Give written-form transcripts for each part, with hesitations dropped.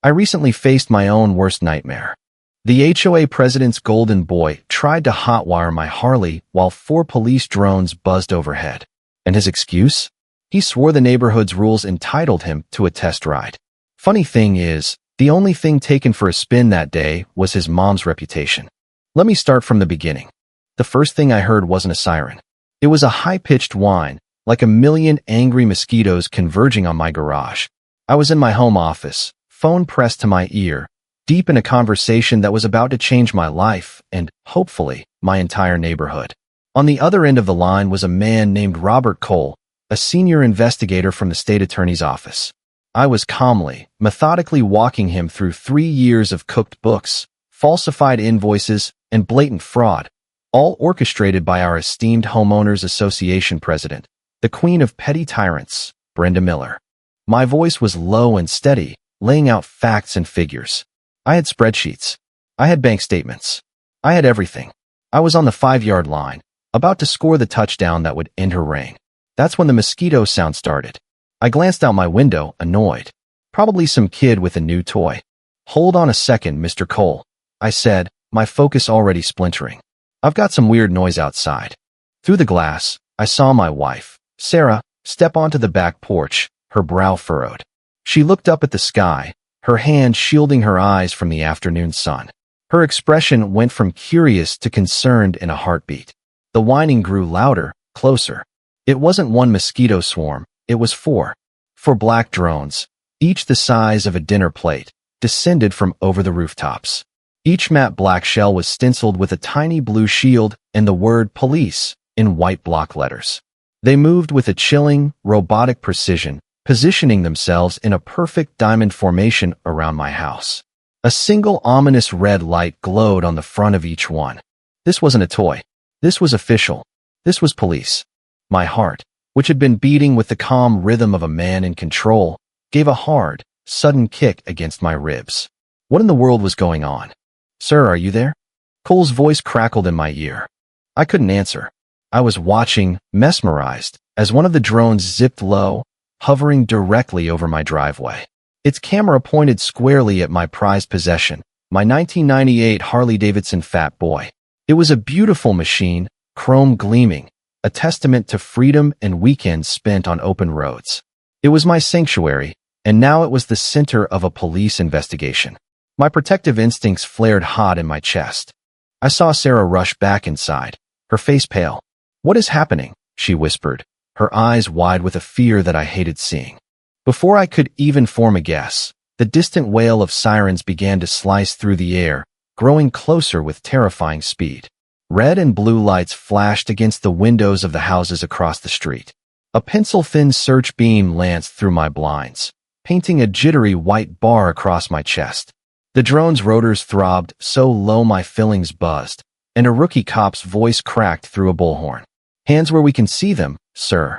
I recently faced my own worst nightmare. The HOA president's golden boy tried to hotwire my Harley while 4 police drones buzzed overhead. And his excuse? He swore the neighborhood's rules entitled him to a test ride. Funny thing is, the only thing taken for a spin that day was his mom's reputation. Let me start from the beginning. The first thing I heard wasn't a siren. It was a high-pitched whine, like a million angry mosquitoes converging on my garage. I was in my home office, phone pressed to my ear, deep in a conversation that was about to change my life and, hopefully, my entire neighborhood. On the other end of the line was a man named Robert Cole, a senior investigator from the state attorney's office. I was calmly, methodically walking him through 3 years of cooked books, falsified invoices, and blatant fraud, all orchestrated by our esteemed Homeowners Association president, the queen of petty tyrants, Brenda Miller. My voice was low and steady, laying out facts and figures. I had spreadsheets. I had bank statements. I had everything. I was on the 5-yard line, about to score the touchdown that would end her reign. That's when the mosquito sound started. I glanced out my window, annoyed. Probably some kid with a new toy. "Hold on a second, Mr. Cole," I said, my focus already splintering. "I've got some weird noise outside." Through the glass, I saw my wife, Sarah, step onto the back porch, her brow furrowed. She looked up at the sky, her hand shielding her eyes from the afternoon sun. Her expression went from curious to concerned in a heartbeat. The whining grew louder, closer. It wasn't one mosquito swarm, it was 4. 4 black drones, each the size of a dinner plate, descended from over the rooftops. Each matte black shell was stenciled with a tiny blue shield and the word police in white block letters. They moved with a chilling, robotic precision, positioning themselves in a perfect diamond formation around my house. A single ominous red light glowed on the front of each one. This wasn't a toy. This was official. This was police. My heart, which had been beating with the calm rhythm of a man in control, gave a hard, sudden kick against my ribs. What in the world was going on? "Sir, are you there?" Cole's voice crackled in my ear. I couldn't answer. I was watching, mesmerized, as one of the drones zipped low, hovering directly over my driveway. Its camera pointed squarely at my prized possession, my 1998 Harley-Davidson Fat Boy. It was a beautiful machine, chrome gleaming, a testament to freedom and weekends spent on open roads. It was my sanctuary, and now it was the center of a police investigation. My protective instincts flared hot in my chest. I saw Sarah rush back inside, her face pale. "What is happening?" she whispered, her eyes wide with a fear that I hated seeing. Before I could even form a guess, the distant wail of sirens began to slice through the air, growing closer with terrifying speed. Red and blue lights flashed against the windows of the houses across the street. A pencil-thin search beam lanced through my blinds, painting a jittery white bar across my chest. The drone's rotors throbbed so low my fillings buzzed, and a rookie cop's voice cracked through a bullhorn. "Hands where we can see them, sir."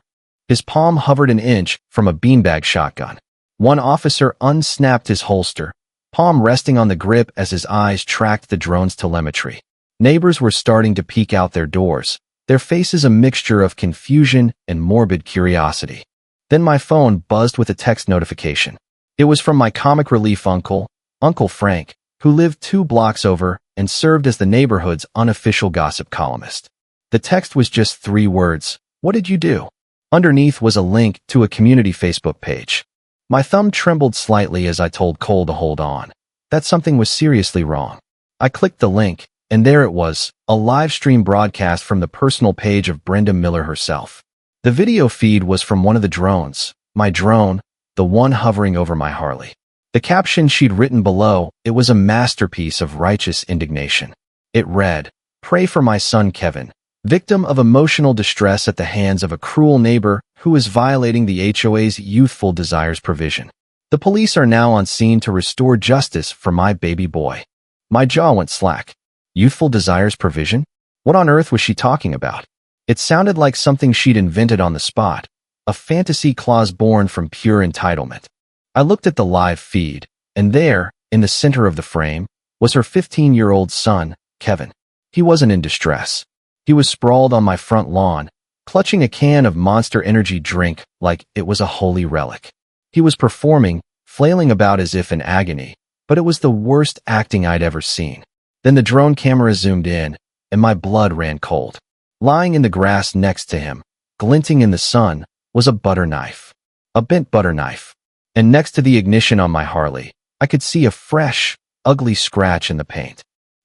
His palm hovered an inch from a beanbag shotgun. One officer unsnapped his holster, palm resting on the grip as his eyes tracked the drone's telemetry. Neighbors were starting to peek out their doors, their faces a mixture of confusion and morbid curiosity. Then my phone buzzed with a text notification. It was from my comic relief uncle, Uncle Frank, who lived 2 blocks over and served as the neighborhood's unofficial gossip columnist. The text was just 3 words. "What did you do?" Underneath was a link to a community Facebook page. My thumb trembled slightly as I told Cole to hold on, that something was seriously wrong. I clicked the link, and there it was, a live stream broadcast from the personal page of Brenda Miller herself. The video feed was from one of the drones, my drone, the one hovering over my Harley. The caption she'd written below, it was a masterpiece of righteous indignation. It read, "Pray for my son Kevin, victim of emotional distress at the hands of a cruel neighbor who is violating the HOA's youthful desires provision. The police are now on scene to restore justice for my baby boy." My jaw went slack. Youthful desires provision? What on earth was she talking about? It sounded like something she'd invented on the spot, a fantasy clause born from pure entitlement. I looked at the live feed, and there, in the center of the frame, was her 15-year-old son, Kevin. He wasn't in distress. He was sprawled on my front lawn, clutching a can of Monster Energy drink like it was a holy relic. He was performing, flailing about as if in agony, but it was the worst acting I'd ever seen. Then the drone camera zoomed in, and my blood ran cold. Lying in the grass next to him, glinting in the sun, was a butter knife. A bent butter knife. And next to the ignition on my Harley, I could see a fresh, ugly scratch in the paint.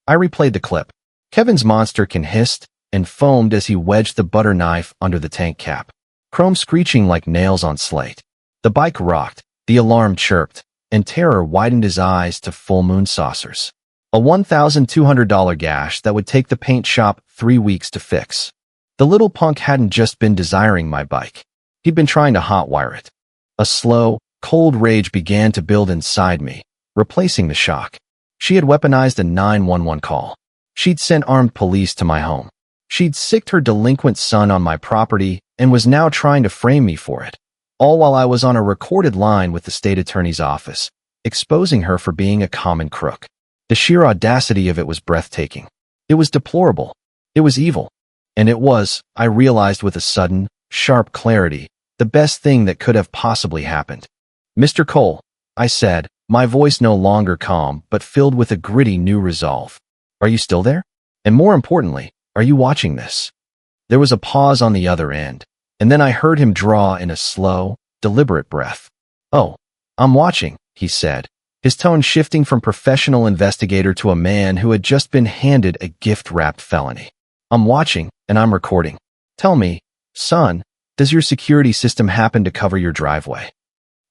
I replayed the clip. Kevin's monsterkin hissed and foamed as he wedged the butter knife under the tank cap, chrome screeching like nails on slate. The bike rocked, the alarm chirped, and terror widened his eyes to full moon saucers. A $1,200 gash that would take the paint shop 3 weeks to fix. The little punk hadn't just been desiring my bike. He'd been trying to hotwire it. A slow, cold rage began to build inside me, replacing the shock. She had weaponized a 911 call. She'd sent armed police to my home. She'd sicked her delinquent son on my property and was now trying to frame me for it, all while I was on a recorded line with the state attorney's office, exposing her for being a common crook. The sheer audacity of it was breathtaking. It was deplorable. It was evil. And it was, I realized with a sudden, sharp clarity, the best thing that could have possibly happened. "Mr. Cole," I said, my voice no longer calm but filled with a gritty new resolve. "Are you still there? And more importantly, are you watching this?" There was a pause on the other end, and then I heard him draw in a slow, deliberate breath. "Oh, I'm watching," he said, his tone shifting from professional investigator to a man who had just been handed a gift-wrapped felony. "I'm watching, and I'm recording. Tell me, son, does your security system happen to cover your driveway?"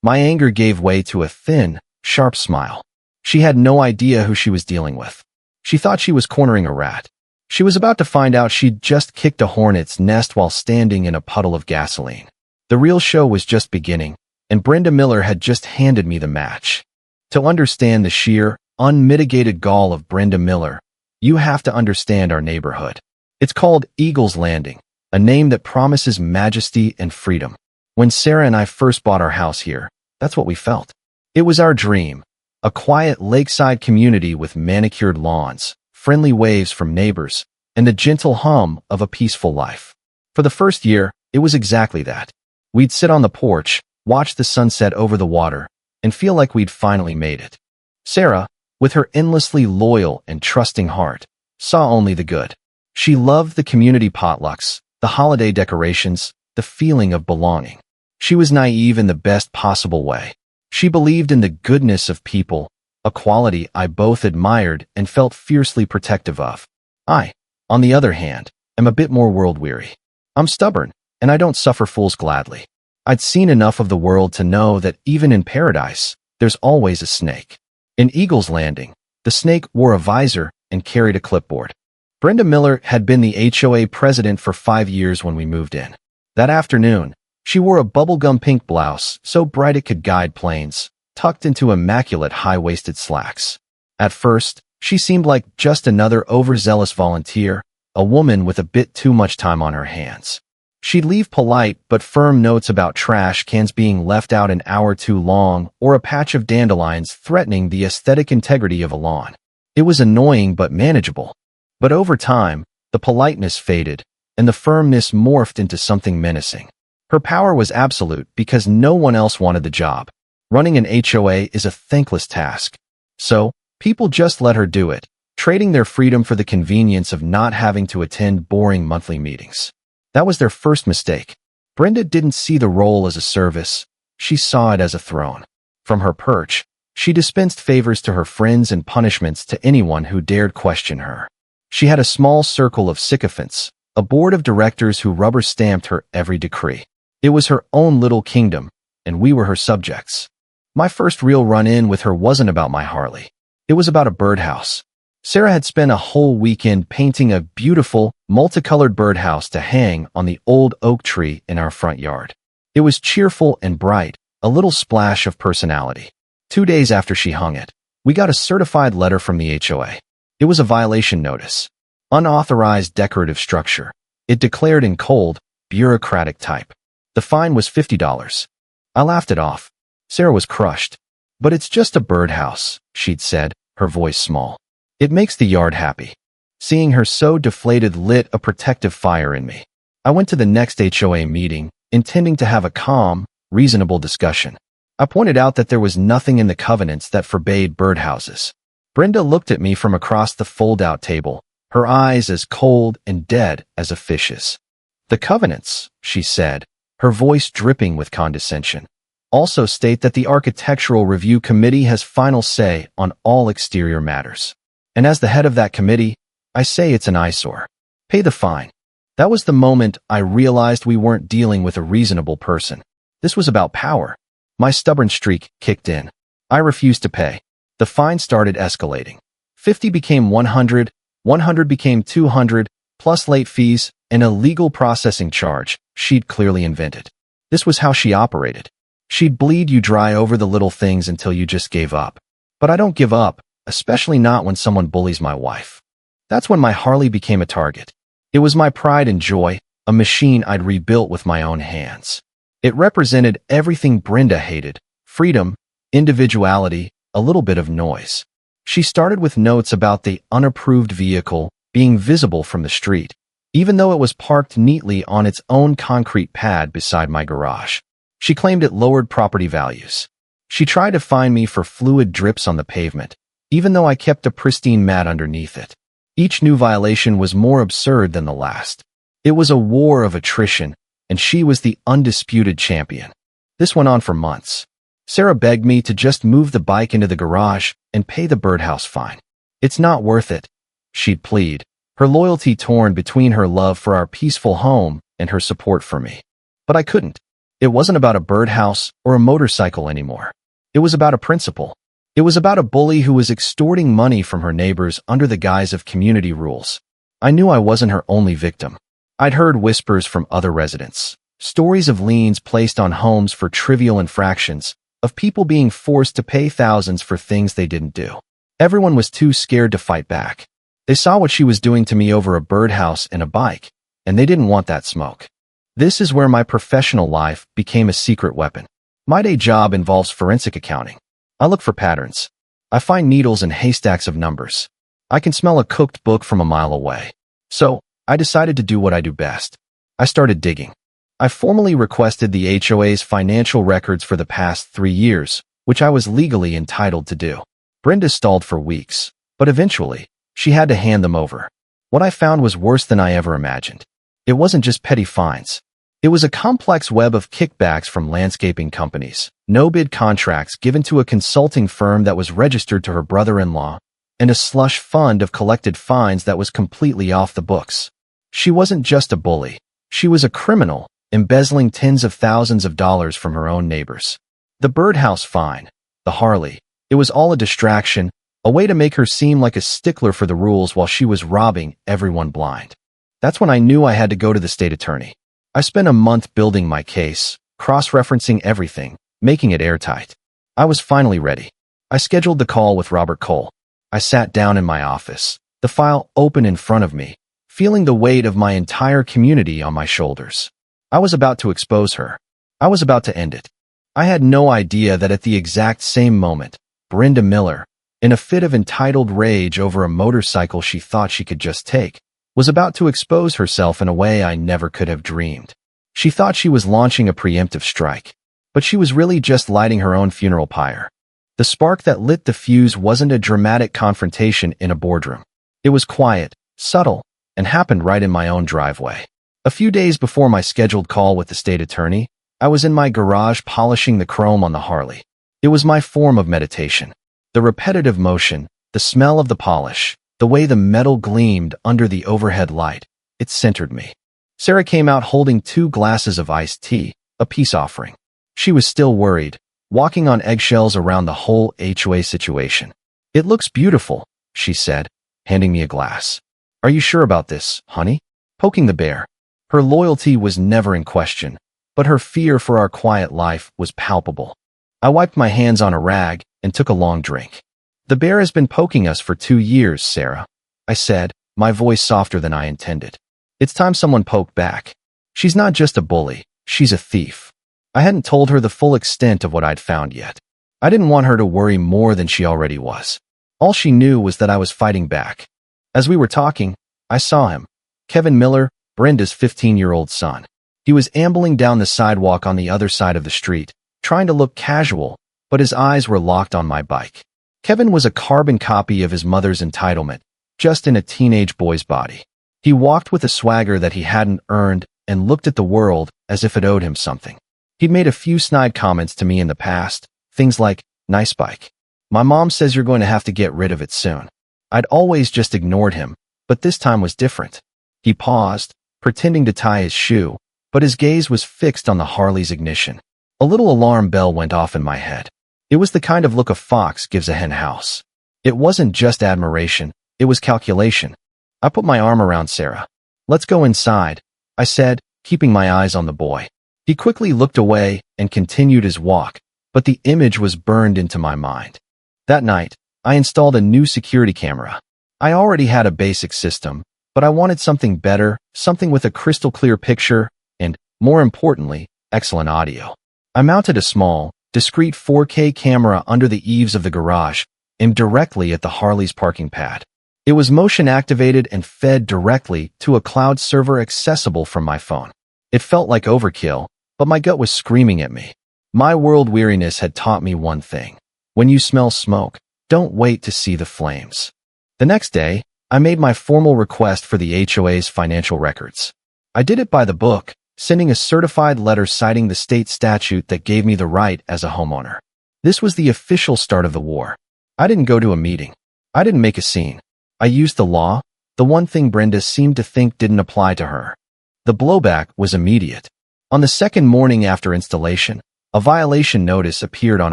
My anger gave way to a thin, sharp smile. She had no idea who she was dealing with. She thought she was cornering a rat. She was about to find out she'd just kicked a hornet's nest while standing in a puddle of gasoline. The real show was just beginning, and Brenda Miller had just handed me the match. To understand the sheer, unmitigated gall of Brenda Miller, you have to understand our neighborhood. It's called Eagle's Landing, a name that promises majesty and freedom. When Sarah and I first bought our house here, that's what we felt. It was our dream, a quiet lakeside community with manicured lawns, friendly waves from neighbors, and the gentle hum of a peaceful life. For the first year, it was exactly that. We'd sit on the porch, watch the sunset over the water, and feel like we'd finally made it. Sarah, with her endlessly loyal and trusting heart, saw only the good. She loved the community potlucks, the holiday decorations, the feeling of belonging. She was naive in the best possible way. She believed in the goodness of people, a quality I both admired and felt fiercely protective of. I, on the other hand, am a bit more world-weary. I'm stubborn, and I don't suffer fools gladly. I'd seen enough of the world to know that even in paradise, there's always a snake. In Eagle's Landing, the snake wore a visor and carried a clipboard. Brenda Miller had been the HOA president for 5 years when we moved in. That afternoon, she wore a bubblegum pink blouse so bright it could guide planes, tucked into immaculate high-waisted slacks. At first, she seemed like just another overzealous volunteer, a woman with a bit too much time on her hands. She'd leave polite but firm notes about trash cans being left out an hour too long or a patch of dandelions threatening the aesthetic integrity of a lawn. It was annoying but manageable. But over time, the politeness faded, and the firmness morphed into something menacing. Her power was absolute because no one else wanted the job. Running an HOA is a thankless task. So, people just let her do it, trading their freedom for the convenience of not having to attend boring monthly meetings. That was their first mistake. Brenda didn't see the role as a service. She saw it as a throne. From her perch, she dispensed favors to her friends and punishments to anyone who dared question her. She had a small circle of sycophants, a board of directors who rubber-stamped her every decree. It was her own little kingdom, and we were her subjects. My first real run-in with her wasn't about my Harley. It was about a birdhouse. Sarah had spent a whole weekend painting a beautiful, multicolored birdhouse to hang on the old oak tree in our front yard. It was cheerful and bright, a little splash of personality. 2 days after she hung it, we got a certified letter from the HOA. It was a violation notice. Unauthorized decorative structure. It declared in cold, bureaucratic type. The fine was $50. I laughed it off. Sarah was crushed. "But it's just a birdhouse," she'd said, her voice small. "It makes the yard happy." Seeing her so deflated lit a protective fire in me. I went to the next HOA meeting, intending to have a calm, reasonable discussion. I pointed out that there was nothing in the covenants that forbade birdhouses. Brenda looked at me from across the fold-out table, her eyes as cold and dead as a fish's. The covenants, she said, her voice dripping with condescension, also state that the Architectural Review Committee has final say on all exterior matters. And as the head of that committee, I say it's an eyesore. Pay the fine. That was the moment I realized we weren't dealing with a reasonable person. This was about power. My stubborn streak kicked in. I refused to pay. The fine started escalating. 50 became 100, 100 became 200, plus late fees, and a legal processing charge she'd clearly invented. This was how she operated. She'd bleed you dry over the little things until you just gave up. But I don't give up, especially not when someone bullies my wife. That's when my Harley became a target. It was my pride and joy, a machine I'd rebuilt with my own hands. It represented everything Brenda hated: freedom, individuality, a little bit of noise. She started with notes about the unapproved vehicle being visible from the street, even though it was parked neatly on its own concrete pad beside my garage. She claimed it lowered property values. She tried to fine me for fluid drips on the pavement, even though I kept a pristine mat underneath it. Each new violation was more absurd than the last. It was a war of attrition, and she was the undisputed champion. This went on for months. Sarah begged me to just move the bike into the garage and pay the birdhouse fine. It's not worth it, she'd plead, her loyalty torn between her love for our peaceful home and her support for me. But I couldn't. It wasn't about a birdhouse or a motorcycle anymore. It was about a principle. It was about a bully who was extorting money from her neighbors under the guise of community rules. I knew I wasn't her only victim. I'd heard whispers from other residents, stories of liens placed on homes for trivial infractions, of people being forced to pay thousands for things they didn't do. Everyone was too scared to fight back. They saw what she was doing to me over a birdhouse and a bike, and they didn't want that smoke. This is where my professional life became a secret weapon. My day job involves forensic accounting. I look for patterns. I find needles in haystacks of numbers. I can smell a cooked book from a mile away. So, I decided to do what I do best. I started digging. I formally requested the HOA's financial records for the past 3 years, which I was legally entitled to do. Brenda stalled for weeks, but eventually, she had to hand them over. What I found was worse than I ever imagined. It wasn't just petty fines. It was a complex web of kickbacks from landscaping companies, no-bid contracts given to a consulting firm that was registered to her brother-in-law, and a slush fund of collected fines that was completely off the books. She wasn't just a bully. She was a criminal, embezzling tens of thousands of dollars from her own neighbors. The birdhouse fine, the Harley, it was all a distraction, a way to make her seem like a stickler for the rules while she was robbing everyone blind. That's when I knew I had to go to the state attorney. I spent a month building my case, cross-referencing everything, making it airtight. I was finally ready. I scheduled the call with Robert Cole. I sat down in my office, the file open in front of me, feeling the weight of my entire community on my shoulders. I was about to expose her. I was about to end it. I had no idea that at the exact same moment, Brenda Miller, in a fit of entitled rage over a motorcycle she thought she could just take, was about to expose herself in a way I never could have dreamed. She thought she was launching a preemptive strike, but she was really just lighting her own funeral pyre. The spark that lit the fuse wasn't a dramatic confrontation in a boardroom. It was quiet, subtle, and happened right in my own driveway. A few days before my scheduled call with the state attorney, I was in my garage polishing the chrome on the Harley. It was my form of meditation. The repetitive motion, the smell of the polish, the way the metal gleamed under the overhead light, it centered me. Sarah came out holding 2 glasses of iced tea, a peace offering. She was still worried, walking on eggshells around the whole HOA situation. "It looks beautiful," she said, handing me a glass. "Are you sure about this, honey?" Poking the bear. Her loyalty was never in question, but her fear for our quiet life was palpable. I wiped my hands on a rag and took a long drink. "The bear has been poking us for 2 years, Sarah," I said, my voice softer than I intended. "It's time someone poked back. She's not just a bully, she's a thief." I hadn't told her the full extent of what I'd found yet. I didn't want her to worry more than she already was. All she knew was that I was fighting back. As we were talking, I saw him. Kevin Miller, Brenda's 15-year-old son. He was ambling down the sidewalk on the other side of the street, trying to look casual, but his eyes were locked on my bike. Kevin was a carbon copy of his mother's entitlement, just in a teenage boy's body. He walked with a swagger that he hadn't earned and looked at the world as if it owed him something. He'd made a few snide comments to me in the past, things like, "Nice bike. My mom says you're going to have to get rid of it soon." I'd always just ignored him, but this time was different. He paused, pretending to tie his shoe, but his gaze was fixed on the Harley's ignition. A little alarm bell went off in my head. It was the kind of look a fox gives a hen house. It wasn't just admiration, it was calculation. I put my arm around Sarah. "Let's go inside," I said, keeping my eyes on the boy. He quickly looked away and continued his walk, but the image was burned into my mind. That night, I installed a new security camera. I already had a basic system, but I wanted something better, something with a crystal clear picture, and, more importantly, excellent audio. I mounted a small, discreet 4K camera under the eaves of the garage, aimed directly at the Harley's parking pad. It was motion activated and fed directly to a cloud server accessible from my phone. It felt like overkill, but my gut was screaming at me. My world weariness had taught me one thing. When you smell smoke, don't wait to see the flames. The next day, I made my formal request for the HOA's financial records. I did it by the book, sending a certified letter citing the state statute that gave me the right as a homeowner. This was the official start of the war. I didn't go to a meeting. I didn't make a scene. I used the law, the one thing Brenda seemed to think didn't apply to her. The blowback was immediate. On the second morning after installation, a violation notice appeared on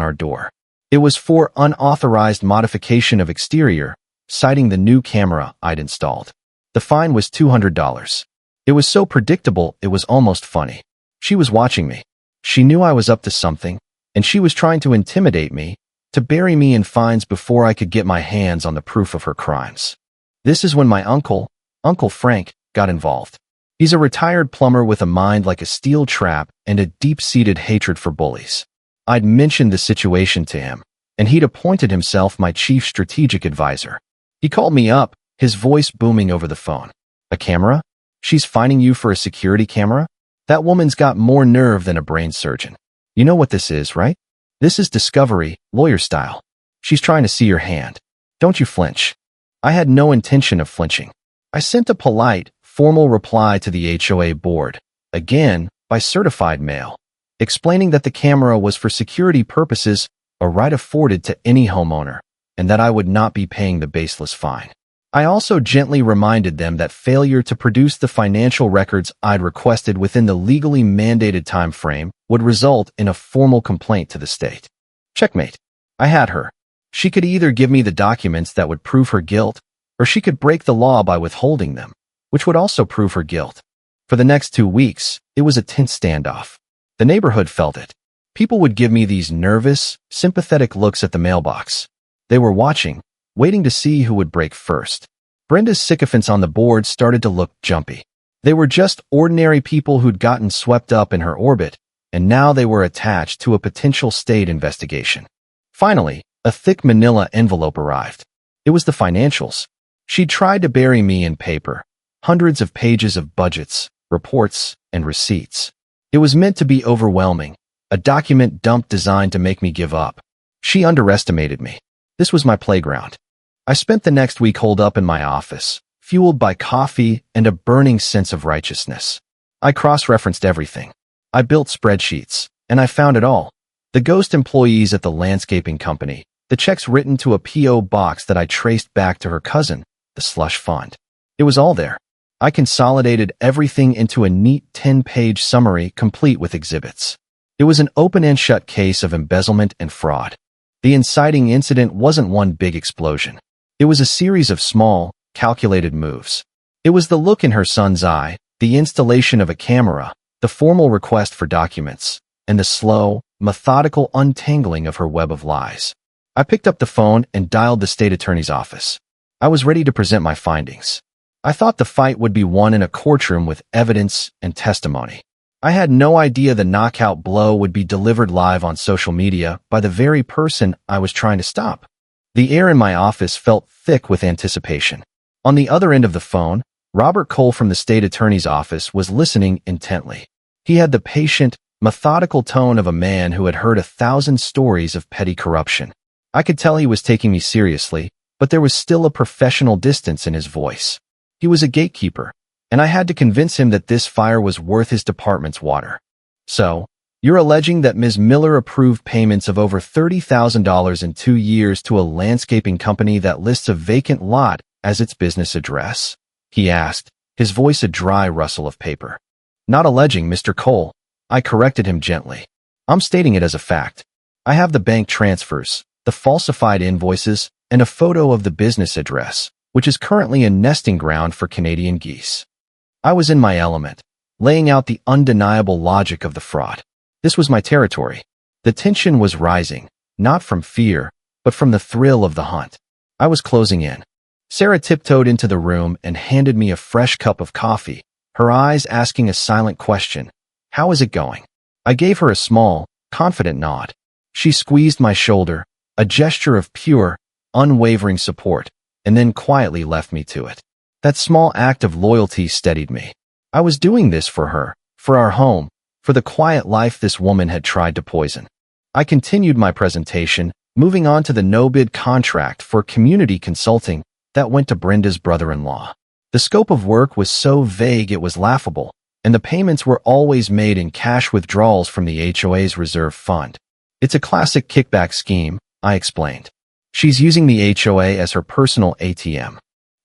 our door. It was for unauthorized modification of exterior, citing the new camera I'd installed. The fine was $200. It was so predictable it was almost funny. She was watching me. She knew I was up to something, and she was trying to intimidate me, to bury me in fines before I could get my hands on the proof of her crimes. This is when my Uncle Frank, got involved. He's a retired plumber with a mind like a steel trap and a deep-seated hatred for bullies. I'd mentioned the situation to him, and he'd appointed himself my chief strategic advisor. He called me up, his voice booming over the phone. "A camera? She's fining you for a security camera? That woman's got more nerve than a brain surgeon. You know what this is, right? This is discovery, lawyer style. She's trying to see your hand. Don't you flinch." I had no intention of flinching. I sent a polite, formal reply to the HOA board, again, by certified mail, explaining that the camera was for security purposes, a right afforded to any homeowner, and that I would not be paying the baseless fine. I also gently reminded them that failure to produce the financial records I'd requested within the legally mandated time frame would result in a formal complaint to the state. Checkmate. I had her. She could either give me the documents that would prove her guilt, or she could break the law by withholding them, which would also prove her guilt. For the next 2 weeks, it was a tense standoff. The neighborhood felt it. People would give me these nervous, sympathetic looks at the mailbox. They were watching, waiting to see who would break first. Brenda's sycophants on the board started to look jumpy. They were just ordinary people who'd gotten swept up in her orbit, and now they were attached to a potential state investigation. Finally, a thick manila envelope arrived. It was the financials. She'd tried to bury me in paper, hundreds of pages of budgets, reports, and receipts. It was meant to be overwhelming, a document dump designed to make me give up. She underestimated me. This was my playground. I spent the next week holed up in my office, fueled by coffee and a burning sense of righteousness. I cross-referenced everything. I built spreadsheets, and I found it all. The ghost employees at the landscaping company, the checks written to a P.O. box that I traced back to her cousin, the slush fund. It was all there. I consolidated everything into a neat 10-page summary complete with exhibits. It was an open and shut case of embezzlement and fraud. The inciting incident wasn't one big explosion. It was a series of small, calculated moves. It was the look in her son's eye, the installation of a camera, the formal request for documents, and the slow, methodical untangling of her web of lies. I picked up the phone and dialed the state attorney's office. I was ready to present my findings. I thought the fight would be won in a courtroom with evidence and testimony. I had no idea the knockout blow would be delivered live on social media by the very person I was trying to stop. The air in my office felt thick with anticipation. On the other end of the phone, Robert Cole from the state attorney's office was listening intently. He had the patient, methodical tone of a man who had heard 1,000 stories of petty corruption. I could tell he was taking me seriously, but there was still a professional distance in his voice. He was a gatekeeper, and I had to convince him that this fire was worth his department's water. So, you're alleging that Ms. Miller approved payments of over $30,000 in 2 years to a landscaping company that lists a vacant lot as its business address? He asked, his voice a dry rustle of paper. Not alleging, Mr. Cole. I corrected him gently. I'm stating it as a fact. I have the bank transfers, the falsified invoices, and a photo of the business address, which is currently a nesting ground for Canadian geese. I was in my element, laying out the undeniable logic of the fraud. This was my territory. The tension was rising, not from fear, but from the thrill of the hunt. I was closing in. Sarah tiptoed into the room and handed me a fresh cup of coffee, her eyes asking a silent question. How is it going? I gave her a small, confident nod. She squeezed my shoulder, a gesture of pure, unwavering support, and then quietly left me to it. That small act of loyalty steadied me. I was doing this for her, for our home, for the quiet life this woman had tried to poison. I continued my presentation, moving on to the no-bid contract for community consulting that went to Brenda's brother-in-law. The scope of work was so vague it was laughable, and the payments were always made in cash withdrawals from the HOA's reserve fund. It's a classic kickback scheme, I explained. She's using the HOA as her personal ATM.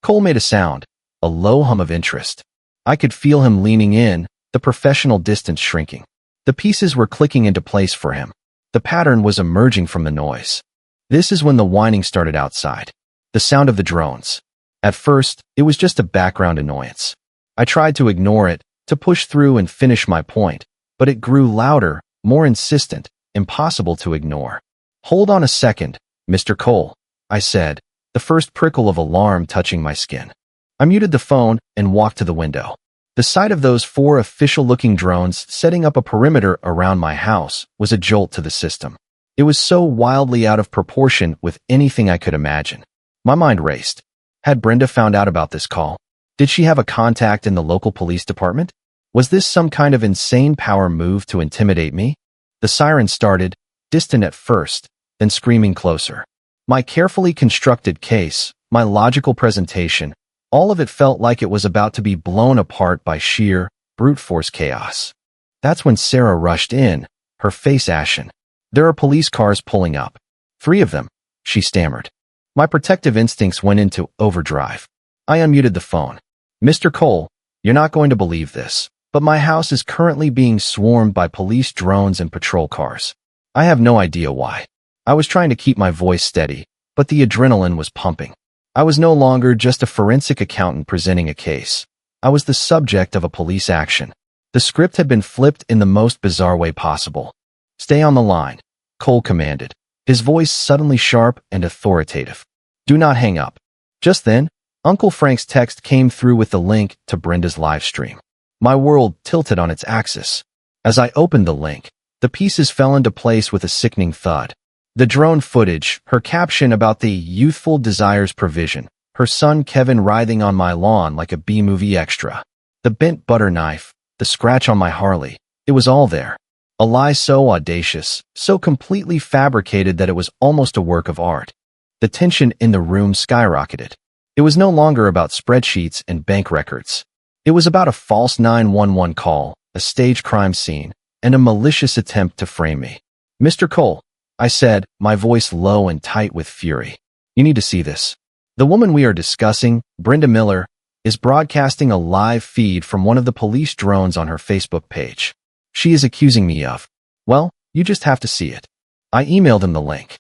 Cole made a sound, a low hum of interest. I could feel him leaning in, the professional distance shrinking. The pieces were clicking into place for him. The pattern was emerging from the noise. This is when the whining started outside. The sound of the drones. At first, it was just a background annoyance. I tried to ignore it, to push through and finish my point, but it grew louder, more insistent, impossible to ignore. Hold on a second, Mr. Cole, I said, the first prickle of alarm touching my skin. I muted the phone and walked to the window. The sight of those 4 official-looking drones setting up a perimeter around my house was a jolt to the system. It was so wildly out of proportion with anything I could imagine. My mind raced. Had Brenda found out about this call? Did she have a contact in the local police department? Was this some kind of insane power move to intimidate me? The siren started, distant at first, then screaming closer. My carefully constructed case, my logical presentation, all of it felt like it was about to be blown apart by sheer, brute force chaos. That's when Sarah rushed in, her face ashen. There are police cars pulling up. 3 of them, she stammered. My protective instincts went into overdrive. I unmuted the phone. Mr. Cole, you're not going to believe this, but my house is currently being swarmed by police drones and patrol cars. I have no idea why. I was trying to keep my voice steady, but the adrenaline was pumping. I was no longer just a forensic accountant presenting a case. I was the subject of a police action. The script had been flipped in the most bizarre way possible. Stay on the line, Cole commanded, his voice suddenly sharp and authoritative. Do not hang up. Just then, Uncle Frank's text came through with the link to Brenda's live stream. My world tilted on its axis. As I opened the link, the pieces fell into place with a sickening thud. The drone footage, her caption about the youthful desires provision, her son Kevin writhing on my lawn like a B-movie extra. The bent butter knife, the scratch on my Harley, it was all there. A lie so audacious, so completely fabricated that it was almost a work of art. The tension in the room skyrocketed. It was no longer about spreadsheets and bank records. It was about a false 911 call, a staged crime scene, and a malicious attempt to frame me. Mr. Cole, I said, my voice low and tight with fury. You need to see this. The woman we are discussing, Brenda Miller, is broadcasting a live feed from one of the police drones on her Facebook page. She is accusing me of, well, you just have to see it. I emailed him the link.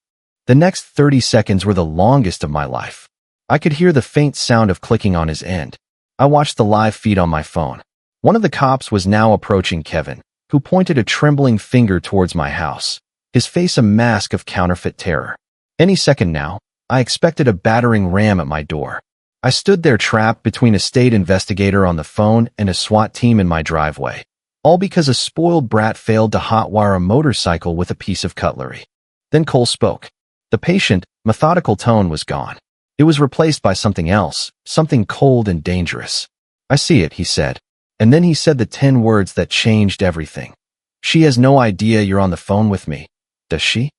The next 30 seconds were the longest of my life. I could hear the faint sound of clicking on his end. I watched the live feed on my phone. One of the cops was now approaching Kevin, who pointed a trembling finger towards my house, his face a mask of counterfeit terror. Any second now, I expected a battering ram at my door. I stood there trapped between a state investigator on the phone and a SWAT team in my driveway, all because a spoiled brat failed to hotwire a motorcycle with a piece of cutlery. Then Cole spoke. The patient, methodical tone was gone. It was replaced by something else, something cold and dangerous. I see it, he said. And then he said the 10 words that changed everything. She has no idea you're on the phone with me, does she?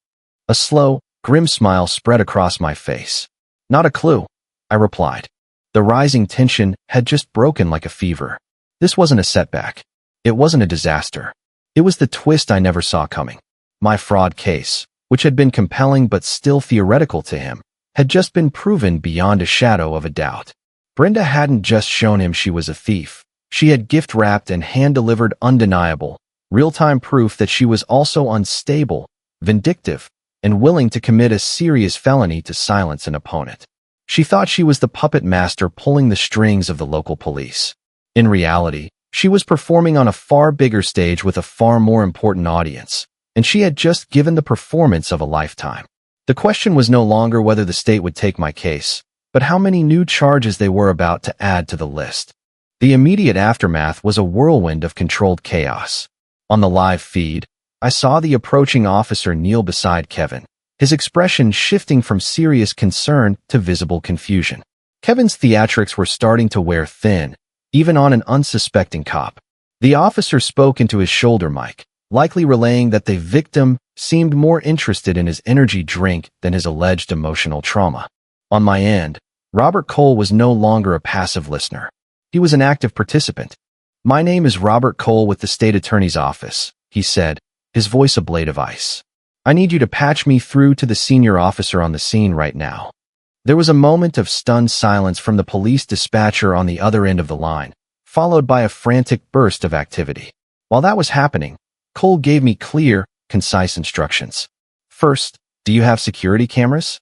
A slow, grim smile spread across my face. Not a clue, I replied. The rising tension had just broken like a fever. This wasn't a setback. It wasn't a disaster. It was the twist I never saw coming. My fraud case, which had been compelling but still theoretical to him, had just been proven beyond a shadow of a doubt. Brenda hadn't just shown him she was a thief. She had gift-wrapped and hand-delivered undeniable, real-time proof that she was also unstable, vindictive, and willing to commit a serious felony to silence an opponent. She thought she was the puppet master pulling the strings of the local police. In reality, she was performing on a far bigger stage with a far more important audience, and she had just given the performance of a lifetime. The question was no longer whether the state would take my case, but how many new charges they were about to add to the list. The immediate aftermath was a whirlwind of controlled chaos. On the live feed, I saw the approaching officer kneel beside Kevin, his expression shifting from serious concern to visible confusion. Kevin's theatrics were starting to wear thin, even on an unsuspecting cop. The officer spoke into his shoulder mic, likely relaying that the victim seemed more interested in his energy drink than his alleged emotional trauma. On my end, Robert Cole was no longer a passive listener. He was an active participant. "My name is Robert Cole with the state attorney's office," he said, his voice a blade of ice. "I need you to patch me through to the senior officer on the scene right now." There was a moment of stunned silence from the police dispatcher on the other end of the line, followed by a frantic burst of activity. While that was happening, Cole gave me clear, concise instructions. "First, do you have security cameras?"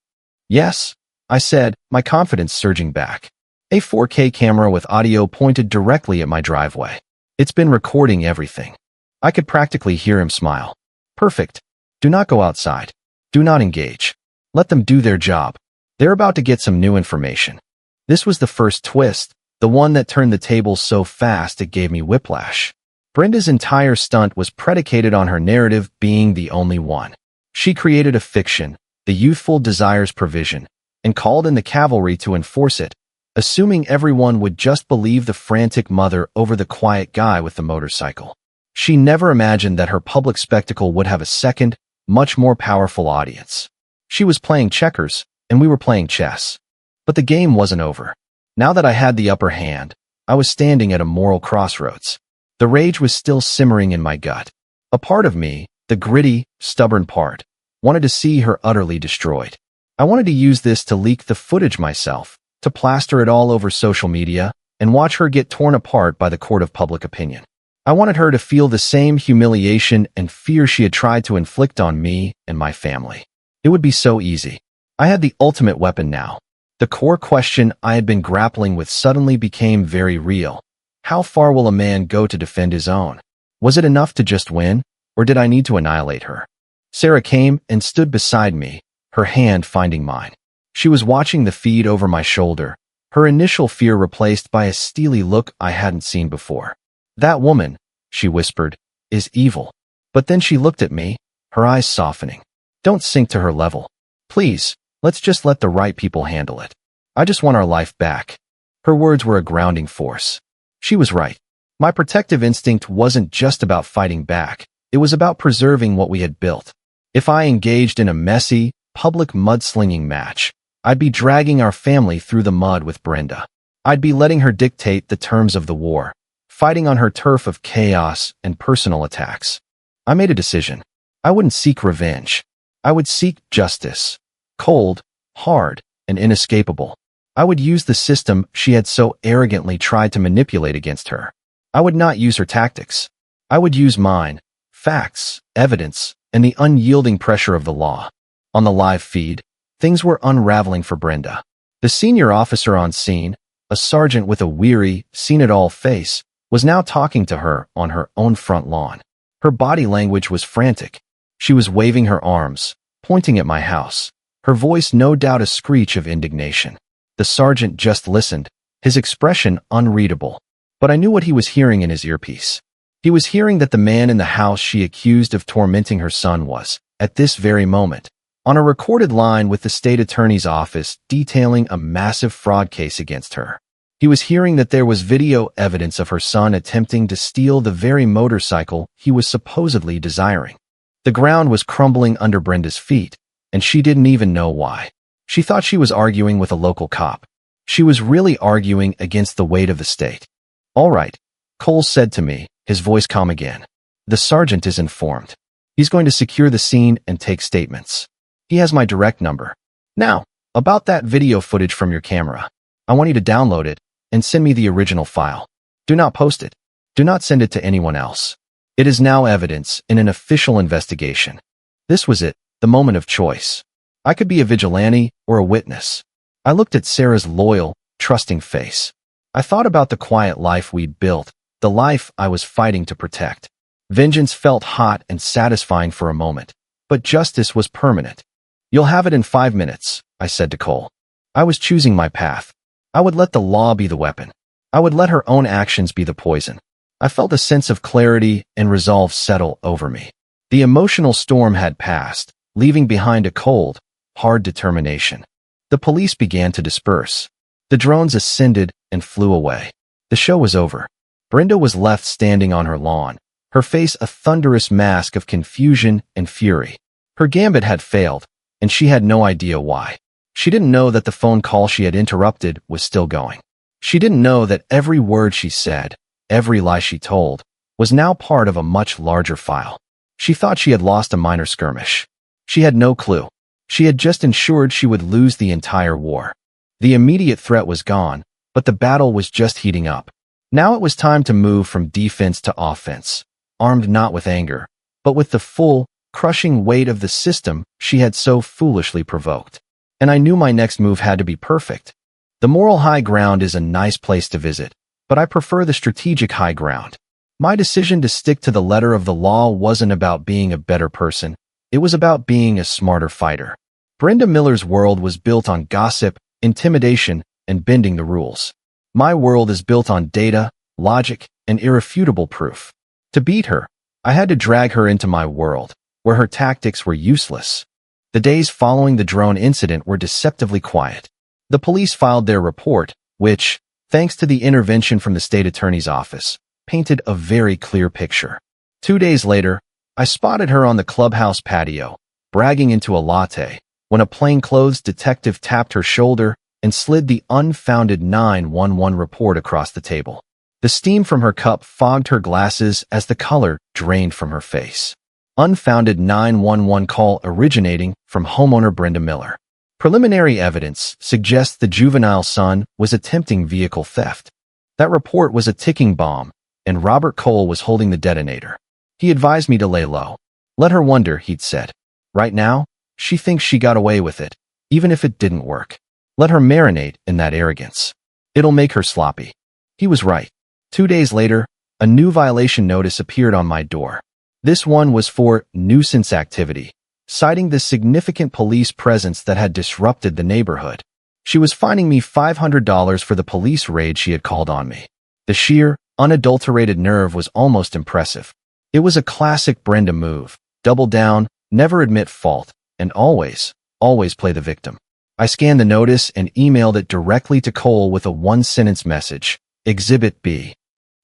"Yes," I said, my confidence surging back. A 4K camera with audio pointed directly at my driveway. It's been recording everything. I could practically hear him smile. "Perfect. Do not go outside. Do not engage. Let them do their job. They're about to get some new information." This was the first twist, the one that turned the tables so fast it gave me whiplash. Brenda's entire stunt was predicated on her narrative being the only one. She created a fiction, the youthful desires provision, and called in the cavalry to enforce it, assuming everyone would just believe the frantic mother over the quiet guy with the motorcycle. She never imagined that her public spectacle would have a second, much more powerful audience. She was playing checkers, and we were playing chess. But the game wasn't over. Now that I had the upper hand, I was standing at a moral crossroads. The rage was still simmering in my gut. A part of me, the gritty, stubborn part, wanted to see her utterly destroyed. I wanted to use this to leak the footage myself, to plaster it all over social media, and watch her get torn apart by the court of public opinion. I wanted her to feel the same humiliation and fear she had tried to inflict on me and my family. It would be so easy. I had the ultimate weapon now. The core question I had been grappling with suddenly became very real. How far will a man go to defend his own? Was it enough to just win, or did I need to annihilate her? Sarah came and stood beside me, her hand finding mine. She was watching the feed over my shoulder, her initial fear replaced by a steely look I hadn't seen before. "That woman," she whispered, "is evil." But then she looked at me, her eyes softening. "Don't sink to her level. Please, let's just let the right people handle it. I just want our life back." Her words were a grounding force. She was right. My protective instinct wasn't just about fighting back. It was about preserving what we had built. If I engaged in a messy, public mudslinging match, I'd be dragging our family through the mud with Brenda. I'd be letting her dictate the terms of the war, fighting on her turf of chaos and personal attacks. I made a decision. I wouldn't seek revenge. I would seek justice. Cold, hard, and inescapable. I would use the system she had so arrogantly tried to manipulate against her. I would not use her tactics. I would use mine, facts, evidence, and the unyielding pressure of the law. On the live feed, things were unraveling for Brenda. The senior officer on scene, a sergeant with a weary, seen-it-all face, was now talking to her on her own front lawn. Her body language was frantic. She was waving her arms, pointing at my house, her voice no doubt a screech of indignation. The sergeant just listened, his expression unreadable. But I knew what he was hearing in his earpiece. He was hearing that the man in the house she accused of tormenting her son was, at this very moment, on a recorded line with the state attorney's office detailing a massive fraud case against her. He was hearing that there was video evidence of her son attempting to steal the very motorcycle he was supposedly desiring. The ground was crumbling under Brenda's feet, and she didn't even know why. She thought she was arguing with a local cop. She was really arguing against the weight of the state. "All right," Cole said to me, his voice calm again. "The sergeant is informed. He's going to secure the scene and take statements. He has my direct number. Now, about that video footage from your camera. I want you to download it and send me the original file. Do not post it. Do not send it to anyone else. It is now evidence in an official investigation." This was it, the moment of choice. I could be a vigilante or a witness. I looked at Sarah's loyal, trusting face. I thought about the quiet life we'd built, the life I was fighting to protect. Vengeance felt hot and satisfying for a moment, but justice was permanent. "You'll have it in 5 minutes," I said to Cole. I was choosing my path. I would let the law be the weapon. I would let her own actions be the poison. I felt a sense of clarity and resolve settle over me. The emotional storm had passed, leaving behind a cold, hard determination. The police began to disperse. The drones ascended and flew away. The show was over. Brenda was left standing on her lawn, her face a thunderous mask of confusion and fury. Her gambit had failed, and she had no idea why. She didn't know that the phone call she had interrupted was still going. She didn't know that every word she said, every lie she told, was now part of a much larger file. She thought she had lost a minor skirmish. She had no clue. She had just ensured she would lose the entire war. The immediate threat was gone, but the battle was just heating up. Now it was time to move from defense to offense, armed not with anger, but with the full, crushing weight of the system she had so foolishly provoked. And I knew my next move had to be perfect. The moral high ground is a nice place to visit, but I prefer the strategic high ground. My decision to stick to the letter of the law wasn't about being a better person. It was about being a smarter fighter. Brenda Miller's world was built on gossip, intimidation, and bending the rules. My world is built on data, logic, and irrefutable proof. To beat her, I had to drag her into my world, where her tactics were useless. The days following the drone incident were deceptively quiet. The police filed their report, which, thanks to the intervention from the state attorney's office, painted a very clear picture. 2 days later, I spotted her on the clubhouse patio, bragging into a latte, when a plainclothes detective tapped her shoulder and slid the unfounded 911 report across the table. The steam from her cup fogged her glasses as the color drained from her face. Unfounded 911 call originating from homeowner Brenda Miller. Preliminary evidence suggests the juvenile son was attempting vehicle theft. That report was a ticking bomb, and Robert Cole was holding the detonator. He advised me to lay low. "Let her wonder," he'd said. "Right now, she thinks she got away with it, even if it didn't work. Let her marinate in that arrogance. It'll make her sloppy." He was right. 2 days later, a new violation notice appeared on my door. This one was for nuisance activity, citing the significant police presence that had disrupted the neighborhood. She was fining me $500 for the police raid she had called on me. The sheer, unadulterated nerve was almost impressive. It was a classic Brenda move: double down, never admit fault, and always play the victim. I scanned the notice and emailed it directly to Cole with a one-sentence message: Exhibit B.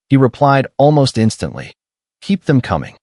He replied almost instantly: "Keep them coming."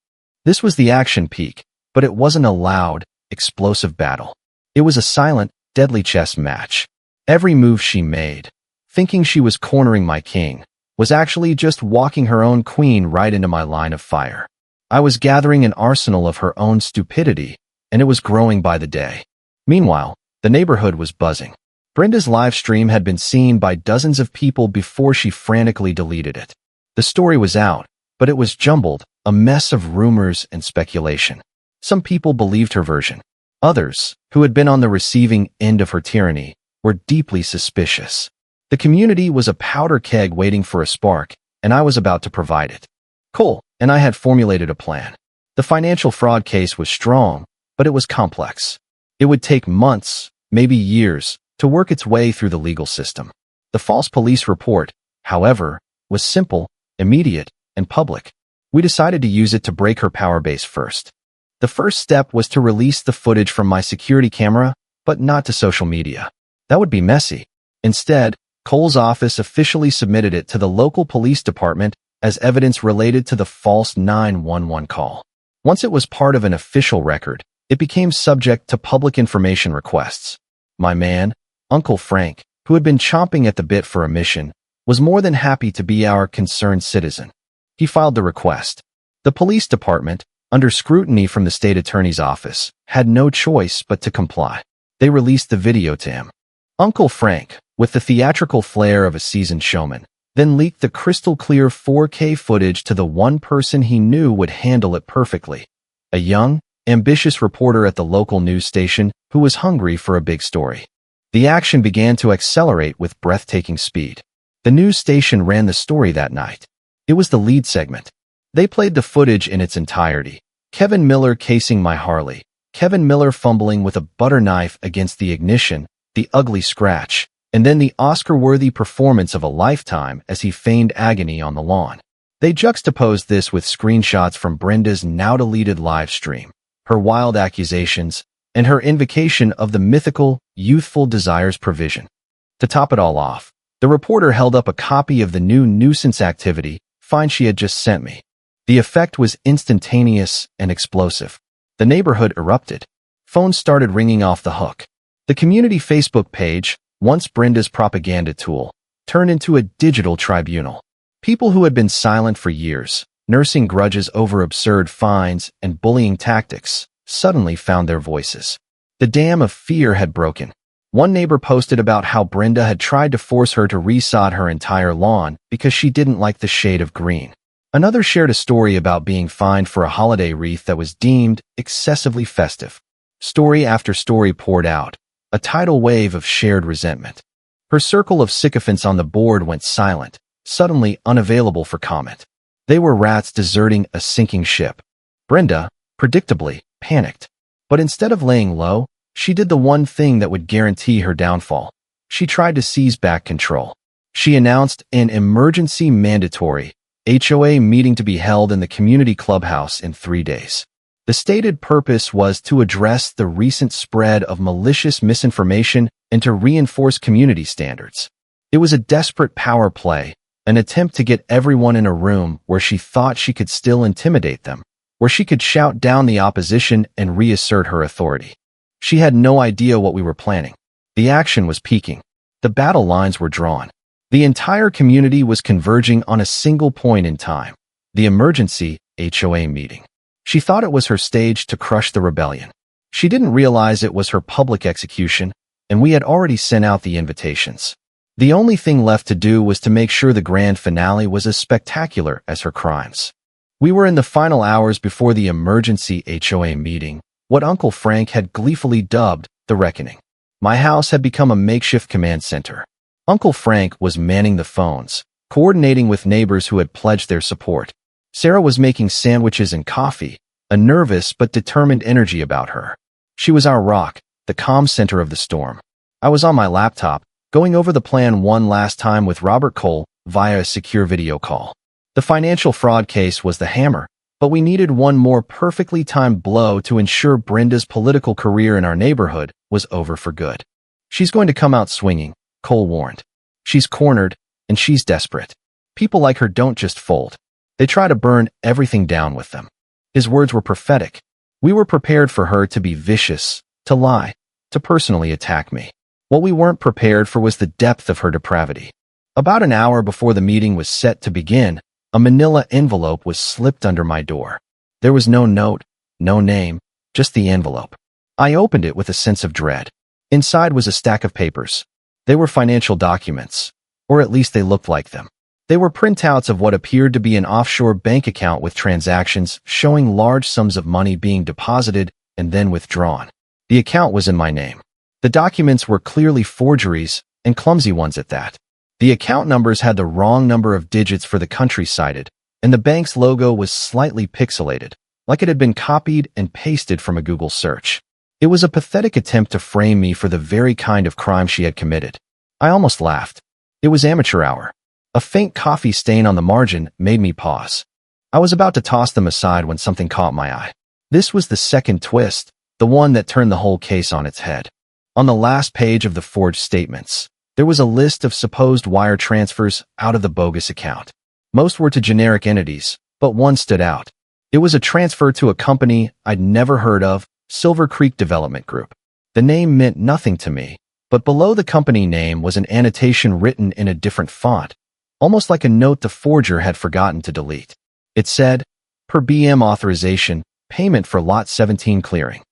This was the action peak, but it wasn't a loud, explosive battle. It was a silent, deadly chess match. Every move she made, thinking she was cornering my king, was actually just walking her own queen right into my line of fire. I was gathering an arsenal of her own stupidity, and it was growing by the day. Meanwhile, the neighborhood was buzzing. Brenda's live stream had been seen by dozens of people before she frantically deleted it. The story was out, but it was jumbled, a mess of rumors and speculation. Some people believed her version. Others, who had been on the receiving end of her tyranny, were deeply suspicious. The community was a powder keg waiting for a spark, and I was about to provide it. Cole and I had formulated a plan. The financial fraud case was strong, but it was complex. It would take months, maybe years, to work its way through the legal system. The false police report, however, was simple, immediate, and public. We decided to use it to break her power base first. The first step was to release the footage from my security camera, but not to social media. That would be messy. Instead, Cole's office officially submitted it to the local police department as evidence related to the false 911 call. Once it was part of an official record, it became subject to public information requests. My man, Uncle Frank, who had been chomping at the bit for a mission, was more than happy to be our concerned citizen. He filed the request. The police department, under scrutiny from the state attorney's office, had no choice but to comply. They released the video to him. Uncle Frank, with the theatrical flair of a seasoned showman, then leaked the crystal-clear 4K footage to the one person he knew would handle it perfectly. A young, ambitious reporter at the local news station who was hungry for a big story. The action began to accelerate with breathtaking speed. The news station ran the story that night. It was the lead segment. They played the footage in its entirety. Kevin Miller casing my Harley. Kevin Miller fumbling with a butter knife against the ignition, the ugly scratch, and then the Oscar-worthy performance of a lifetime as he feigned agony on the lawn. They juxtaposed this with screenshots from Brenda's now-deleted live stream, her wild accusations, and her invocation of the mythical, youthful desires provision. To top it all off, the reporter held up a copy of the new nuisance activity fine she had just sent me. The effect was instantaneous and explosive. The neighborhood erupted. Phones started ringing off the hook. The community Facebook page, once Brenda's propaganda tool, turned into a digital tribunal. People who had been silent for years, nursing grudges over absurd fines and bullying tactics, suddenly found their voices. The dam of fear had broken. One neighbor posted about how Brenda had tried to force her to resod her entire lawn because she didn't like the shade of green. Another shared a story about being fined for a holiday wreath that was deemed excessively festive. Story after story poured out, a tidal wave of shared resentment. Her circle of sycophants on the board went silent, suddenly unavailable for comment. They were rats deserting a sinking ship. Brenda, predictably, panicked. But instead of laying low, she did the one thing that would guarantee her downfall. She tried to seize back control. She announced an emergency mandatory HOA meeting to be held in the community clubhouse in 3 days. The stated purpose was to address the recent spread of malicious misinformation and to reinforce community standards. It was a desperate power play, an attempt to get everyone in a room where she thought she could still intimidate them, where she could shout down the opposition and reassert her authority. She had no idea what we were planning. The action was peaking. The battle lines were drawn. The entire community was converging on a single point in time, the emergency HOA meeting. She thought it was her stage to crush the rebellion. She didn't realize it was her public execution, and we had already sent out the invitations. The only thing left to do was to make sure the grand finale was as spectacular as her crimes. We were in the final hours before the emergency HOA meeting, what Uncle Frank had gleefully dubbed the reckoning. My house had become a makeshift command center. Uncle Frank was manning the phones, coordinating with neighbors who had pledged their support. Sarah was making sandwiches and coffee, a nervous but determined energy about her. She was our rock, the calm center of the storm. I was on my laptop, going over the plan one last time with Robert Cole via a secure video call. The financial fraud case was the hammer, but we needed one more perfectly timed blow to ensure Brenda's political career in our neighborhood was over for good. She's going to come out swinging, Cole warned. She's cornered, and she's desperate. People like her don't just fold. They try to burn everything down with them. His words were prophetic. We were prepared for her to be vicious, to lie, to personally attack me. What we weren't prepared for was the depth of her depravity. About an hour before the meeting was set to begin, a manila envelope was slipped under my door. There was no note, no name, just the envelope. I opened it with a sense of dread. Inside was a stack of papers. They were financial documents, or at least they looked like them. They were printouts of what appeared to be an offshore bank account with transactions showing large sums of money being deposited and then withdrawn. The account was in my name. The documents were clearly forgeries, and clumsy ones at that. The account numbers had the wrong number of digits for the country cited, and the bank's logo was slightly pixelated, like it had been copied and pasted from a Google search. It was a pathetic attempt to frame me for the very kind of crime she had committed. I almost laughed. It was amateur hour. A faint coffee stain on the margin made me pause. I was about to toss them aside when something caught my eye. This was the second twist, the one that turned the whole case on its head. On the last page of the forged statements, There was a list of supposed wire transfers out of the bogus account. Most were to generic entities, but one stood out. It was a transfer to a company I'd never heard of, Silver Creek Development Group. The name meant nothing to me, but below the company name was an annotation written in a different font, almost like a note the forger had forgotten to delete. It said, "Per BM authorization, payment for Lot 17 clearing.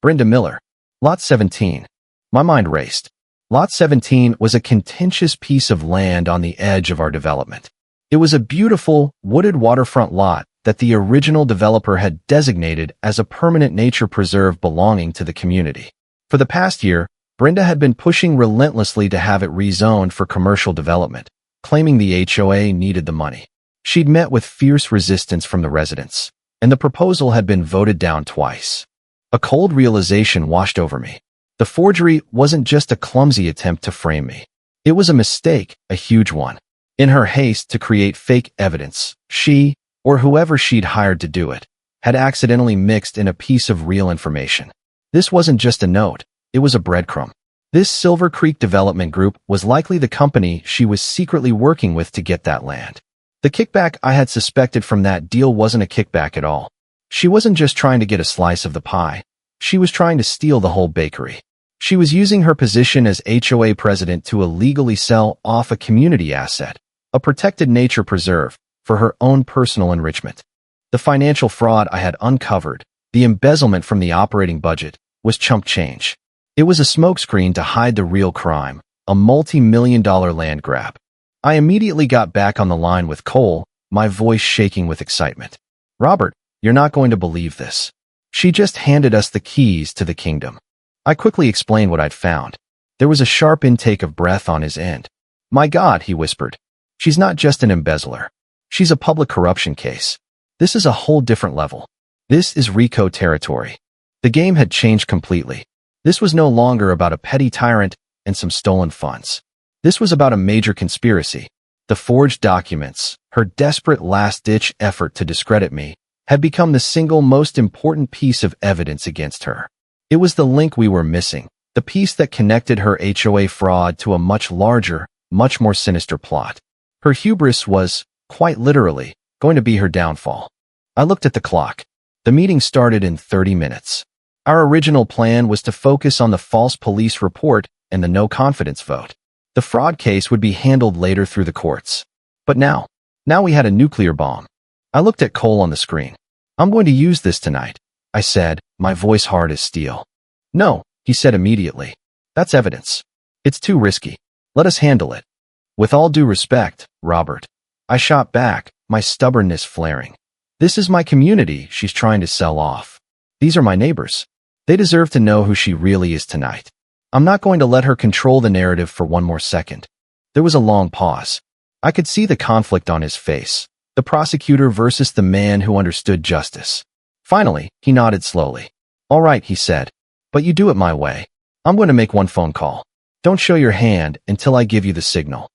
Brenda Miller." Lot 17. My mind raced. Lot 17 was a contentious piece of land on the edge of our development. It was a beautiful, wooded waterfront lot that the original developer had designated as a permanent nature preserve belonging to the community. For the past year, Brenda had been pushing relentlessly to have it rezoned for commercial development, claiming the HOA needed the money. She'd met with fierce resistance from the residents, and the proposal had been voted down twice. A cold realization washed over me. The forgery wasn't just a clumsy attempt to frame me. It was a mistake, a huge one. In her haste to create fake evidence, she, or whoever she'd hired to do it, had accidentally mixed in a piece of real information. This wasn't just a note, it was a breadcrumb. This Silver Creek Development Group was likely the company she was secretly working with to get that land. The kickback I had suspected from that deal wasn't a kickback at all. She wasn't just trying to get a slice of the pie. She was trying to steal the whole bakery. She was using her position as HOA president to illegally sell off a community asset, a protected nature preserve, for her own personal enrichment. The financial fraud I had uncovered, the embezzlement from the operating budget, was chump change. It was a smokescreen to hide the real crime, a multi-million-dollar land grab. I immediately got back on the line with Cole, my voice shaking with excitement. "Robert, you're not going to believe this. She just handed us the keys to the kingdom." I quickly explained what I'd found. There was a sharp intake of breath on his end. "My God," he whispered. "She's not just an embezzler. She's a public corruption case. This is a whole different level. This is RICO territory." The game had changed completely. This was no longer about a petty tyrant and some stolen funds. This was about a major conspiracy. The forged documents, her desperate last-ditch effort to discredit me, had become the single most important piece of evidence against her. It was the link we were missing, the piece that connected her HOA fraud to a much larger, much more sinister plot. Her hubris was, quite literally, going to be her downfall. I looked at the clock. The meeting started in 30 minutes. Our original plan was to focus on the false police report and the no-confidence vote. The fraud case would be handled later through the courts. But now we had a nuclear bomb. I looked at Cole on the screen. "I'm going to use this tonight," I said, my voice hard as steel. "No," he said immediately. "That's evidence. It's too risky. Let us handle it." "With all due respect, Robert," I shot back, my stubbornness flaring. "This is my community she's trying to sell off. These are my neighbors. They deserve to know who she really is tonight. I'm not going to let her control the narrative for one more second." There was a long pause. I could see the conflict on his face, the prosecutor versus the man who understood justice. Finally, he nodded slowly. "All right," he said, "but you do it my way. I'm going to make one phone call. Don't show your hand until I give you the signal."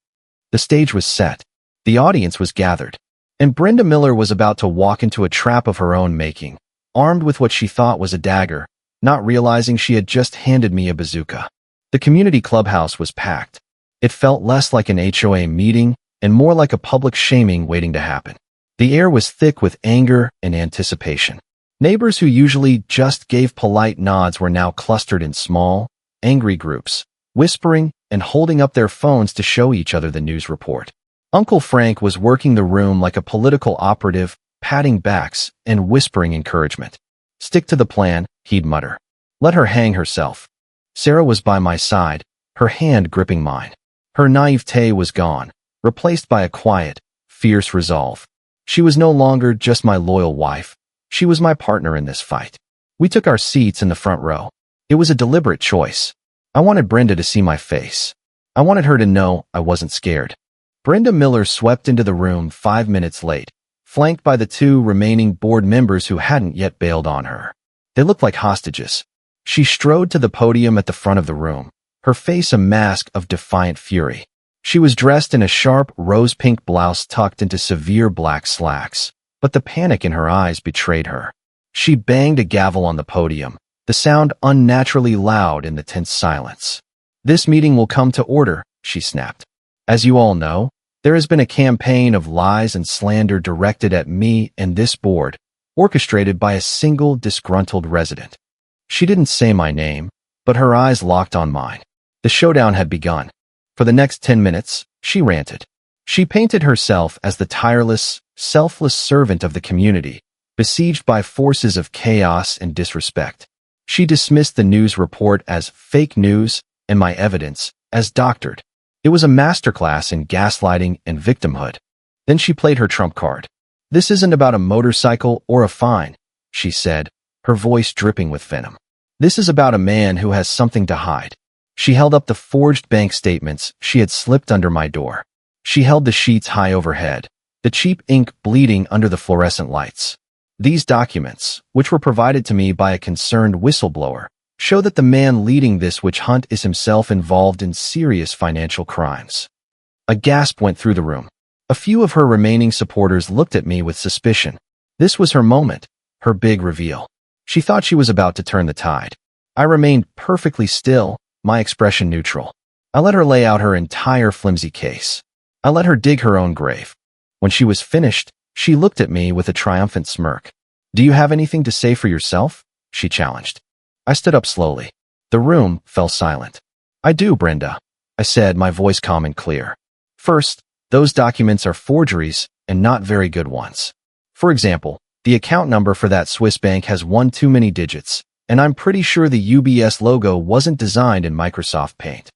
The stage was set. The audience was gathered. And Brenda Miller was about to walk into a trap of her own making, armed with what she thought was a dagger, not realizing she had just handed me a bazooka. The community clubhouse was packed. It felt less like an HOA meeting and more like a public shaming waiting to happen. The air was thick with anger and anticipation. Neighbors who usually just gave polite nods were now clustered in small, angry groups, whispering and holding up their phones to show each other the news report. Uncle Frank was working the room like a political operative, patting backs and whispering encouragement. "Stick to the plan," he'd mutter. "Let her hang herself." Sarah was by my side, her hand gripping mine. Her naivete was gone, replaced by a quiet, fierce resolve. She was no longer just my loyal wife. She was my partner in this fight. We took our seats in the front row. It was a deliberate choice. I wanted Brenda to see my face. I wanted her to know I wasn't scared. Brenda Miller swept into the room 5 minutes late, flanked by the 2 remaining board members who hadn't yet bailed on her. They looked like hostages. She strode to the podium at the front of the room, her face a mask of defiant fury. She was dressed in a sharp rose-pink blouse tucked into severe black slacks, but the panic in her eyes betrayed her. She banged a gavel on the podium, the sound unnaturally loud in the tense silence. "This meeting will come to order," she snapped. As you all know, there has been a campaign of lies and slander directed at me and this board, orchestrated by a single disgruntled resident. She didn't say my name, but her eyes locked on mine. The showdown had begun. For the next 10 minutes, she ranted. She painted herself as the tireless, selfless servant of the community, besieged by forces of chaos and disrespect. She dismissed the news report as fake news and my evidence as doctored. It was a masterclass in gaslighting and victimhood. Then she played her trump card. This isn't about a motorcycle or a fine, she said, her voice dripping with venom. This is about a man who has something to hide. She held up the forged bank statements she had slipped under my door. She held the sheets high overhead, the cheap ink bleeding under the fluorescent lights. These documents, which were provided to me by a concerned whistleblower, show that the man leading this witch hunt is himself involved in serious financial crimes. A gasp went through the room. A few of her remaining supporters looked at me with suspicion. This was her moment, her big reveal. She thought she was about to turn the tide. I remained perfectly still, my expression neutral. I let her lay out her entire flimsy case. I let her dig her own grave. When she was finished, she looked at me with a triumphant smirk. "Do you have anything to say for yourself?" she challenged. I stood up slowly. The room fell silent. "I do, Brenda," I said, my voice calm and clear. "First, those documents are forgeries and not very good ones. For example, the account number for that Swiss bank has one too many digits, and I'm pretty sure the UBS logo wasn't designed in Microsoft Paint."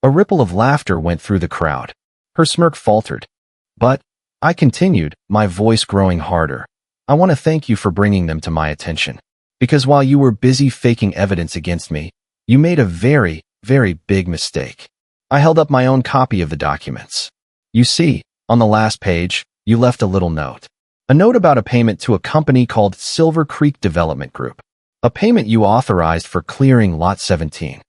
A ripple of laughter went through the crowd. Her smirk faltered. "But," I continued, my voice growing harder, "I want to thank you for bringing them to my attention. Because while you were busy faking evidence against me, you made a very, very big mistake." I held up my own copy of the documents. "You see, on the last page, you left a little note. A note about a payment to a company called Silver Creek Development Group. A payment you authorized for clearing Lot 17.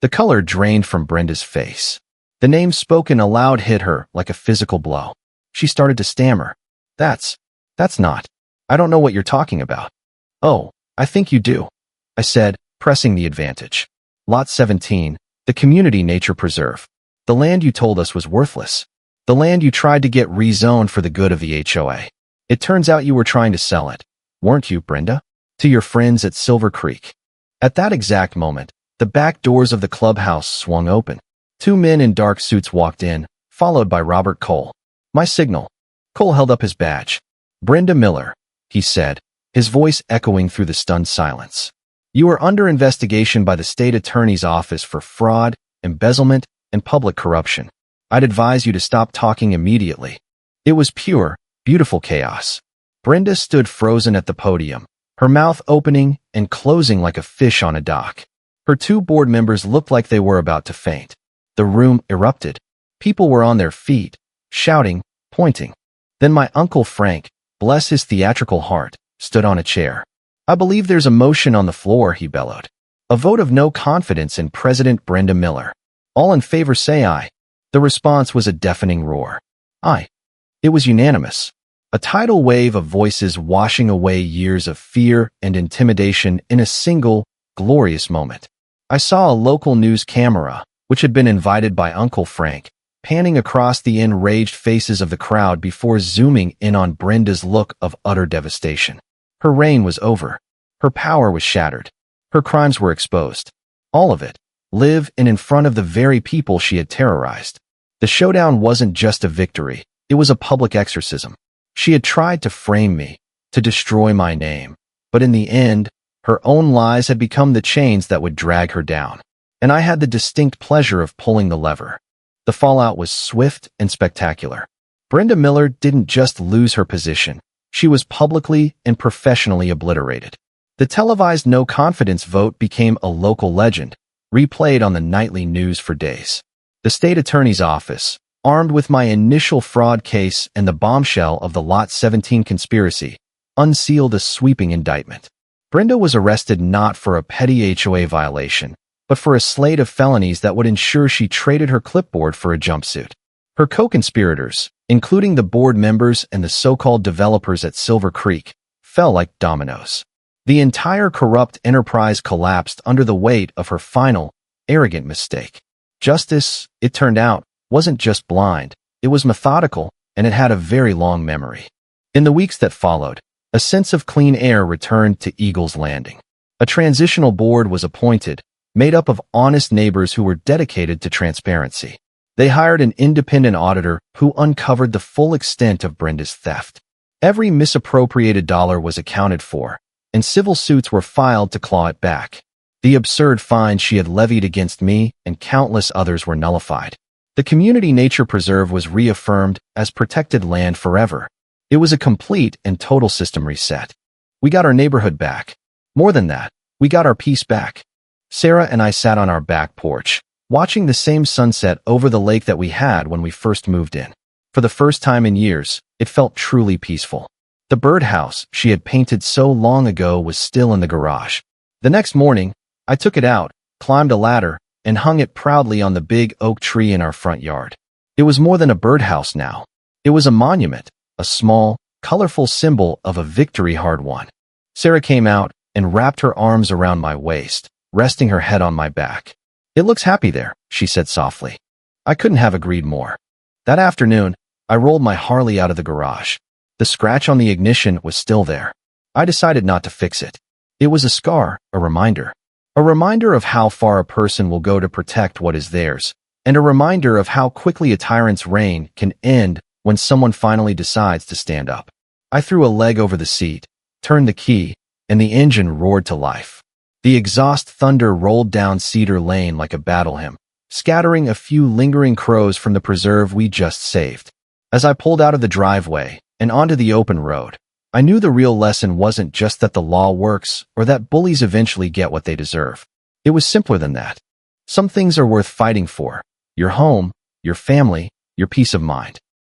The color drained from Brenda's face. The name spoken aloud hit her like a physical blow. She started to stammer. That's not. I don't know what you're talking about." "Oh, I think you do," I said, pressing the advantage. "Lot 17, the community nature preserve. The land you told us was worthless. The land you tried to get rezoned for the good of the HOA. It turns out you were trying to sell it, weren't you, Brenda? To your friends at Silver Creek." At that exact moment, the back doors of the clubhouse swung open. 2 men in dark suits walked in, followed by Robert Cole. My signal. Cole held up his badge. "Brenda Miller," he said, his voice echoing through the stunned silence. "You are under investigation by the state attorney's office for fraud, embezzlement, and public corruption. I'd advise you to stop talking immediately." It was pure, beautiful chaos. Brenda stood frozen at the podium, her mouth opening and closing like a fish on a dock. Her 2 board members looked like they were about to faint. The room erupted. People were on their feet, shouting, pointing. Then my Uncle Frank, bless his theatrical heart, stood on a chair. "I believe there's a motion on the floor," he bellowed. "A vote of no confidence in President Brenda Miller. All in favor say aye." The response was a deafening roar. Aye. It was unanimous. A tidal wave of voices washing away years of fear and intimidation in a single, glorious moment. I saw a local news camera, which had been invited by Uncle Frank, panning across the enraged faces of the crowd before zooming in on Brenda's look of utter devastation. Her reign was over. Her power was shattered. Her crimes were exposed. All of it, live and in front of the very people she had terrorized. The showdown wasn't just a victory, it was a public exorcism. She had tried to frame me, to destroy my name, but in the end, her own lies had become the chains that would drag her down. And I had the distinct pleasure of pulling the lever. The fallout was swift and spectacular. Brenda Miller didn't just lose her position, she was publicly and professionally obliterated. The televised no-confidence vote became a local legend, replayed on the nightly news for days. The state attorney's office, armed with my initial fraud case and the bombshell of the Lot 17 conspiracy, unsealed a sweeping indictment. Brenda was arrested not for a petty HOA violation, but for a slate of felonies that would ensure she traded her clipboard for a jumpsuit. Her co-conspirators, including the board members and the so-called developers at Silver Creek, fell like dominoes. The entire corrupt enterprise collapsed under the weight of her final, arrogant mistake. Justice, it turned out, wasn't just blind, it was methodical, and it had a very long memory. In the weeks that followed, a sense of clean air returned to Eagle's Landing. A transitional board was appointed, made up of honest neighbors who were dedicated to transparency. They hired an independent auditor who uncovered the full extent of Brenda's theft. Every misappropriated dollar was accounted for, and civil suits were filed to claw it back. The absurd fines she had levied against me and countless others were nullified. The community nature preserve was reaffirmed as protected land forever. It was a complete and total system reset. We got our neighborhood back. More than that, we got our peace back. Sarah and I sat on our back porch, watching the same sunset over the lake that we had when we first moved in. For the first time in years, it felt truly peaceful. The birdhouse she had painted so long ago was still in the garage. The next morning, I took it out, climbed a ladder, and hung it proudly on the big oak tree in our front yard. It was more than a birdhouse now. It was a monument, a small, colorful symbol of a victory hard won. Sarah came out and wrapped her arms around my waist, resting her head on my back. "It looks happy there," she said softly. I couldn't have agreed more. That afternoon, I rolled my Harley out of the garage. The scratch on the ignition was still there. I decided not to fix it. It was a scar, a reminder. A reminder of how far a person will go to protect what is theirs, and a reminder of how quickly a tyrant's reign can end when someone finally decides to stand up. I threw a leg over the seat, turned the key, and the engine roared to life. The exhaust thunder rolled down Cedar Lane like a battle hymn, scattering a few lingering crows from the preserve we just saved. As I pulled out of the driveway and onto the open road, I knew the real lesson wasn't just that the law works or that bullies eventually get what they deserve. It was simpler than that. Some things are worth fighting for: your home, your family, your peace of mind.